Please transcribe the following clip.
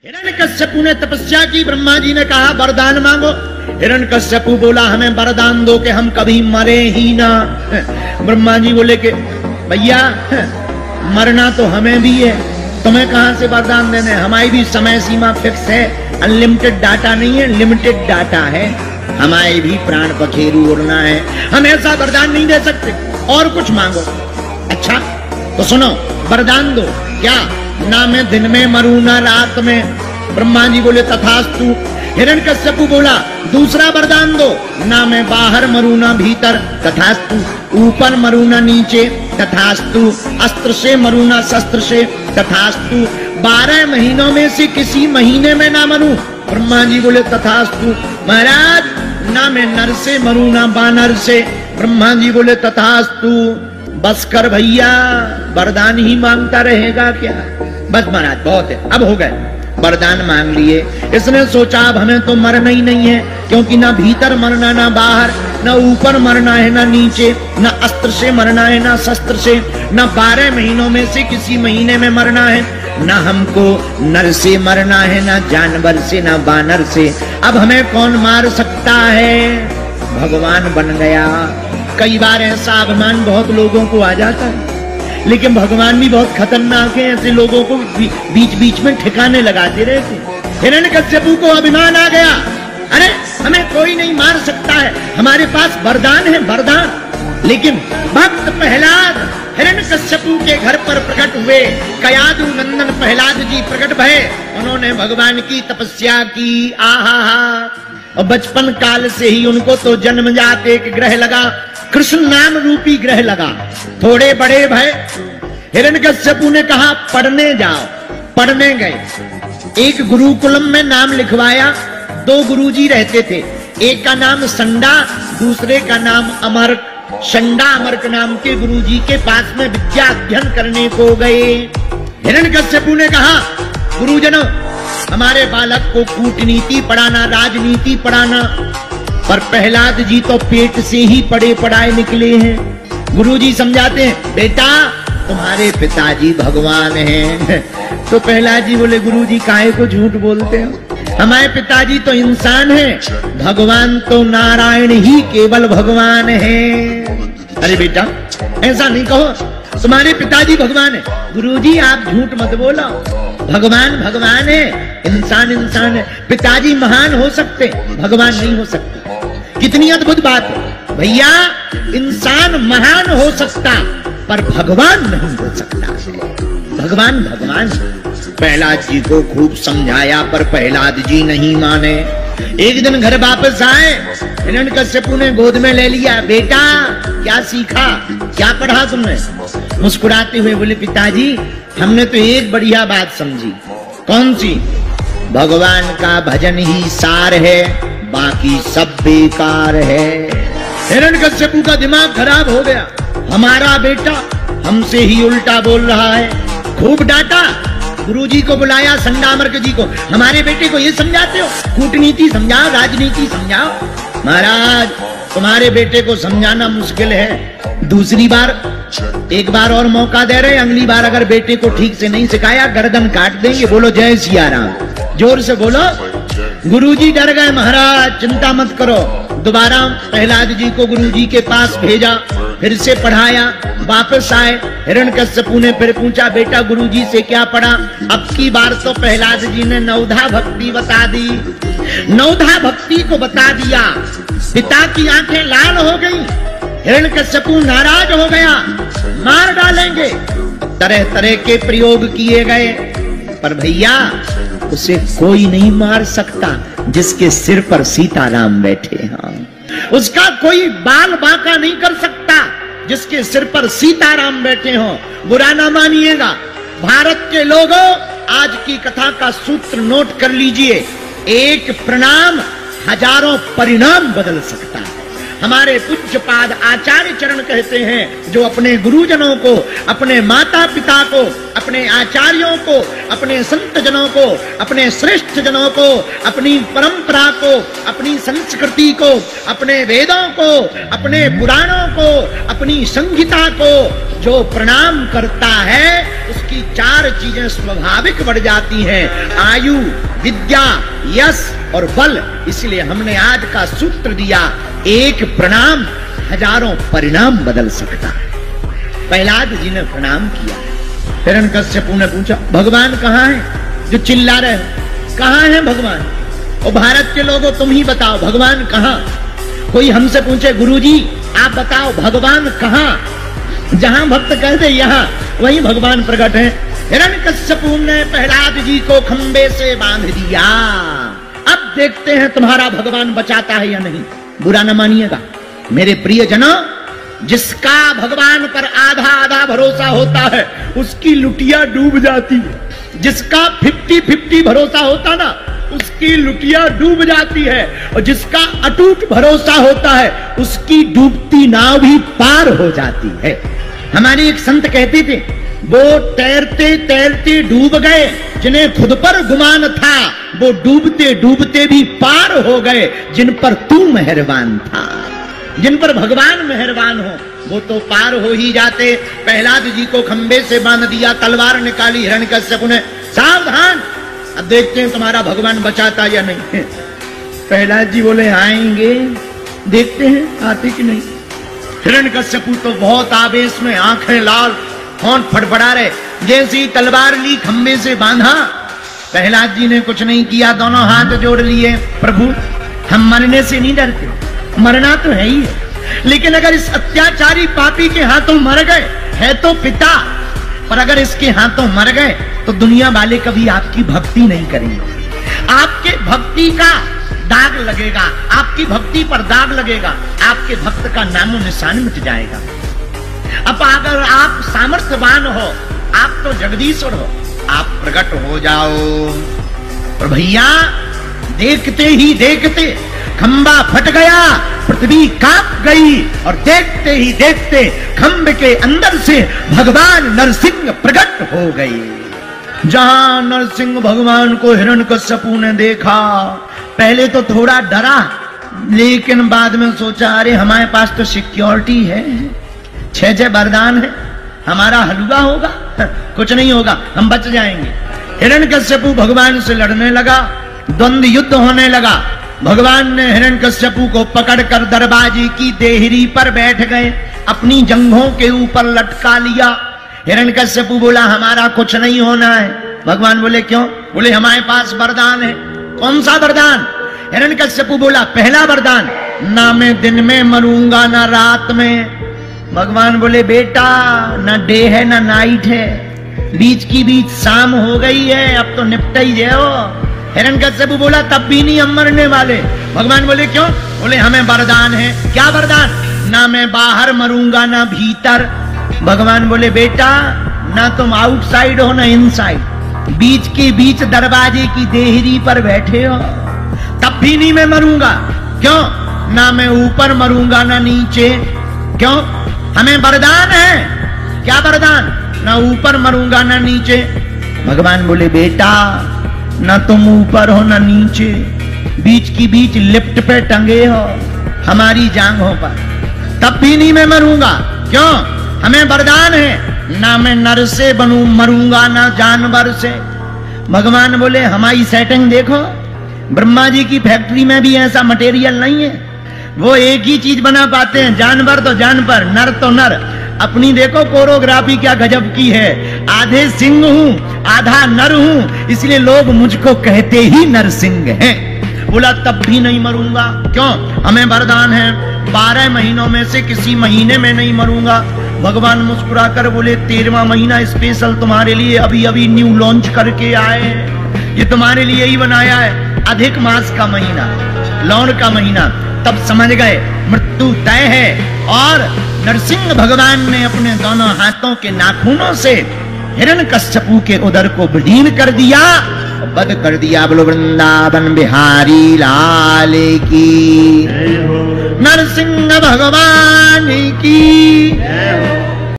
हिरण्यकश्यपु ने तपस्या की, ब्रह्मा जी ने कहा वरदान मांगो। हिरण्यकश्यपु बोला हमें वरदान दो कि हम कभी मरे ही ना। ब्रह्मा जी बोले कि भैया मरना तो हमें भी है, तुम्हें कहां से वरदान देने, हमारी भी समय सीमा फिक्स है, अनलिमिटेड डाटा नहीं है, लिमिटेड डाटा है, हमारे भी प्राण पखेरु उड़ना है, हम ऐसा वरदान नहीं दे सकते, और कुछ मांगो। अच्छा तो सुनो वरदान दो। क्या? ना मैं दिन में मरूं ना रात में। ब्रह्मा जी बोले तथास्तु। हिरण्यकश्यपु बोला दूसरा वरदान दो, ना मैं बाहर मरूं ना भीतर, तथास्तु। ऊपर मरूं ना नीचे, तथास्तु। अस्त्र से मरूं ना शस्त्र से, तथास्तु। 12 महीनों में से किसी महीने में ना मरूं। ब्रह्मा जी बोले तथास्तु। महाराज ना मैं नर से मरूं ना बानर से। ब्रह्मा जी बोले तथास्तु। बस कर भैया, वरदान ही मांगता रहेगा क्या? बस महाराज बहुत है, अब हो गए, वरदान मांग लिए। इसने सोचा अब हमें तो मरना ही नहीं है, क्योंकि ना भीतर मरना ना बाहर, ना ऊपर मरना है ना नीचे, ना अस्त्र से मरना है ना शस्त्र से, ना 12 महीनों में से किसी महीने में मरना है, ना हमको नर से मरना है, ना जानवर से, ना बानर से। अब हमें कौन मार सकता है? भगवान बन गया। कई बार ऐसा अभिमान बहुत लोगों को आ जाता है, लेकिन भगवान भी बहुत खतरनाक है, ऐसे लोगों को बीच बीच में ठिकाने लगाते रहते। हिरण्यकश्यपु को अभिमान आ गया, अरे हमें कोई नहीं मार सकता है, हमारे पास वरदान है, वरदान। लेकिन भक्त प्रहलाद हिरण्यकश्यपु के घर पर प्रकट हुए। कयादु नंदन प्रहलाद जी प्रकट भये। उन्होंने भगवान की तपस्या की। आहा और बचपन काल से ही उनको तो जन्मजात एक ग्रह लगा, कृष्ण नाम रूपी ग्रह लगा। थोड़े बड़े भय। हिरण्यकश्यपु ने कहा पढ़ने जाओ। पढ़ने गए। एक गुरुकुलम में नाम लिखवाया। 2 गुरुजी रहते थे, एक का नाम संडा, दूसरे का नाम अमर्क। संडा अमर्क नाम के गुरुजी के पास में विद्या अध्ययन करने को गए। हिरण्यकश्यपु ने कहा गुरुजनों हमारे बालक को कूटनीति पढ़ाना, राजनीति पढ़ाना। पर प्रहलाद जी तो पेट से ही पढ़े पढ़ाए निकले हैं। गुरुजी समझाते हैं बेटा तुम्हारे पिताजी भगवान हैं। तो प्रहलाद जी बोले गुरुजी काहे को झूठ बोलते हो, हमारे पिताजी तो इंसान हैं, भगवान तो नारायण ही केवल भगवान हैं। अरे बेटा ऐसा नहीं कहो, तुम्हारे पिताजी भगवान है। गुरुजी आप झूठ मत बोलो, भगवान भगवान है, इंसान इंसान है। पिताजी महान हो सकते, भगवान नहीं हो सकते। कितनी अद्भुत बात है भैया, इंसान महान हो सकता पर भगवान नहीं हो सकता। भगवान भगवान। प्रहलाद जी को खूब समझाया पर प्रहलाद जी नहीं माने। एक दिन घर वापस आए, हिरण्यकश्यपु ने गोद में ले लिया। बेटा क्या सीखा, क्या पढ़ा तुमने? मुस्कुराते हुए बोले पिताजी हमने तो एक बढ़िया बात समझी। कौन सी? भगवान का भजन ही सार है, बाकी सब बेकार है। हिरण्यकश्यपु का दिमाग खराब हो गया, हमारा बेटा हमसे ही उल्टा बोल रहा है। खूब डांटा, गुरुजी को बुलाया, संडामर्क जी को, हमारे बेटे को ये समझाते हो, कूटनीति समझाओ, राजनीति समझाओ। महाराज तुम्हारे बेटे को समझाना मुश्किल है, दूसरी बार एक बार और मौका दे रहे, अगली बार अगर बेटे को ठीक से नहीं सिखाया गर्दन काट देंगे। बोलो जय सिया राम, जोर से बोलो। गुरुजी डर गए, महाराज चिंता मत करो। दोबारा प्रहलाद जी को गुरुजी के पास भेजा, फिर से पढ़ाया। वापस आए, हिरण्यकश्यपु ने फिर पूछा बेटा गुरुजी से क्या पढ़ा? अब की बार तो प्रहलाद जी ने नवधा भक्ति बता दी। नवधा भक्ति को बता दिया। पिता की आंखें लाल हो गई, हिरण्यकश्यपु नाराज हो गया, मार डालेंगे। तरह तरह के प्रयोग किए गए, पर भैया उसे कोई नहीं मार सकता जिसके सिर पर सीताराम बैठे हैं। उसका कोई बाल बांका नहीं कर सकता जिसके सिर पर सीताराम बैठे हों। बुरा ना मानिएगा भारत के लोगों, आज की कथा का सूत्र नोट कर लीजिए, एक प्रणाम हजारों परिणाम बदल सकता है। हमारे पूज्यपाद आचार्य चरण कहते हैं, जो अपने गुरुजनों को, अपने माता पिता को, अपने आचार्यों को, अपने संत जनों को, अपने श्रेष्ठ जनों को, अपनी परंपरा को, अपनी संस्कृति को, अपने वेदों को, अपने पुराणों को, अपनी संहिता को जो प्रणाम करता है, उसकी 4 चीजें स्वाभाविक बढ़ जाती हैं: आयु, विद्या, यश और बल। इसलिए हमने आज का सूत्र दिया, एक प्रणाम हजारों परिणाम बदल सकता है। प्रहलाद जी ने प्रणाम किया। हिरण्यकश्यप ने पूछा, भगवान कहाँ है जो चिल्ला रहे हो? कहाँ है भगवान? और भारत के लोगों तुम ही बताओ, भगवान कहाँ? कोई हमसे पूछे, गुरुजी आप बताओ भगवान कहाँ? जहां भक्त कहते यहाँ, वही भगवान प्रकट है। हिरण्यकश्यप ने प्रहलाद जी को खंबे से बांध दिया। अब देखते हैं तुम्हारा भगवान बचाता है या नहीं। बुरा न मानिएगा मेरे प्रियजनों, जिसका भगवान पर आधा आधा भरोसा होता है उसकी लुटिया डूब जाती है। जिसका 50-50 भरोसा होता ना, उसकी लुटिया डूब जाती है। और जिसका अटूट भरोसा होता है उसकी डूबती नाव भी पार हो जाती है। हमारे एक संत कहते थे, वो तैरते तैरते डूब गए, जिन्हें खुद पर गुमान था वो डूबते डूबते भी पार हो गए, जिन पर तू मेहरबान था। जिन पर भगवान मेहरबान हो वो तो पार हो ही जाते। प्रहलाद जी को खंबे से बांध दिया, तलवार निकाली हिरण्यकश्यप ने, सावधान, अब देखते हैं तुम्हारा भगवान बचाता या नहीं। प्रहलाद जी बोले, आएंगे, देखते हैं आते कि नहीं। हिरण्यकश्यप तो बहुत आवेश में, आंखें लाल, होंठ फड़फड़ा रहे। जैसी तलवार ली, खंबे से बांधा, प्रहलाद जी ने कुछ नहीं किया, दोनों हाथ जोड़ लिए, प्रभु हम मरने से नहीं डरते, मरना तो है ही है, लेकिन अगर इस अत्याचारी पापी के हाथों मर गए, है तो पिता, पर अगर इसके हाथों मर गए तो दुनिया वाले कभी आपकी भक्ति नहीं करेंगे। आपके भक्ति का दाग लगेगा, आपकी भक्ति पर दाग लगेगा, आपके भक्त का नामो निशान मिट जाएगा। अब अगर आप सामर्थ्यवान हो, आप तो जगदीश्वर हो, आप प्रकट हो जाओ। और भैया देखते ही देखते खंबा फट गया, पृथ्वी कांप गई, और देखते ही देखते खंबे के अंदर से भगवान नरसिंह प्रकट हो गए। जहां नरसिंह भगवान को हिरण्यकश्यप ने देखा, पहले तो थोड़ा डरा, लेकिन बाद में सोचा, अरे हमारे पास तो सिक्योरिटी है, 6 वरदान है, हमारा हलवा होगा, कुछ नहीं होगा, हम बच जाएंगे। हिरण्यकश्यप भगवान से लड़ने लगा, द्वंद्व युद्ध होने लगा। भगवान ने हिरण्यकश्यप को पकड़कर दरवाजे की देहरी पर बैठ गए, अपनी जंघों के ऊपर लटका लिया। हिरण्यकश्यप बोला, हमारा कुछ नहीं होना है। भगवान बोले, क्यों? बोले, हमारे पास वरदान है। कौन सा वरदान? हिरण्यकश्यप बोला, पहला वरदान, ना मैं दिन में मरूंगा ना रात में। भगवान बोले, बेटा ना डे है ना नाइट है, बीच की बीच शाम हो गई है, अब तो निपटा ही जाओ। हिरण्यकश्यप बोला, तब भी नहीं हम मरने वाले। भगवान बोले, क्यों? बोले, हमें वरदान है। क्या वरदान? ना मैं बाहर मरूंगा ना भीतर। भगवान बोले, बेटा ना तुम आउटसाइड हो ना इनसाइड, बीच के बीच दरवाजे की देहरी पर बैठे हो, तब भी नहीं मैं मरूंगा। क्यों? ना मैं ऊपर मरूंगा ना नीचे। क्यों? हमें वरदान है। क्या वरदान? ना ऊपर मरूंगा ना नीचे। भगवान बोले, बेटा ना तुम ऊपर हो ना नीचे, बीच की बीच लिफ्ट पे टंगे हो हमारी जांघों पर, तब भी नहीं मैं मरूंगा। क्यों? हमें वरदान है, ना मैं नर से बनूं मरूंगा ना जानवर से। भगवान बोले, हमारी सेटिंग देखो, ब्रह्मा जी की फैक्ट्री में भी ऐसा मटेरियल नहीं है, वो एक ही चीज बना पाते हैं, जानवर तो जानवर, नर तो नर। अपनी देखो कोरियोग्राफी क्या गजब की है, आधे सिंह हूं आधा नर हूं, इसलिए लोग मुझको कहते ही नरसिंह हैं। बोला, तब भी नहीं मरूंगा। क्यों? हमें वरदान है, 12 महीनों में से किसी महीने में नहीं मरूंगा। भगवान मुस्कुराकर बोले, 13वां महीना स्पेशल तुम्हारे लिए अभी अभी न्यू लॉन्च करके आए हैं, ये तुम्हारे लिए ही बनाया है, अधिक मास का महीना, लौन का महीना। तब समझ गए मृत्यु तय है। और नरसिंह भगवान ने अपने दोनों हाथों के नाखूनों से हिरण्यकश्यप के उदर को विलीन कर दिया। वध कर दिया। बोलो वृंदावन बिहारी लाल की, नरसिंह भगवान की।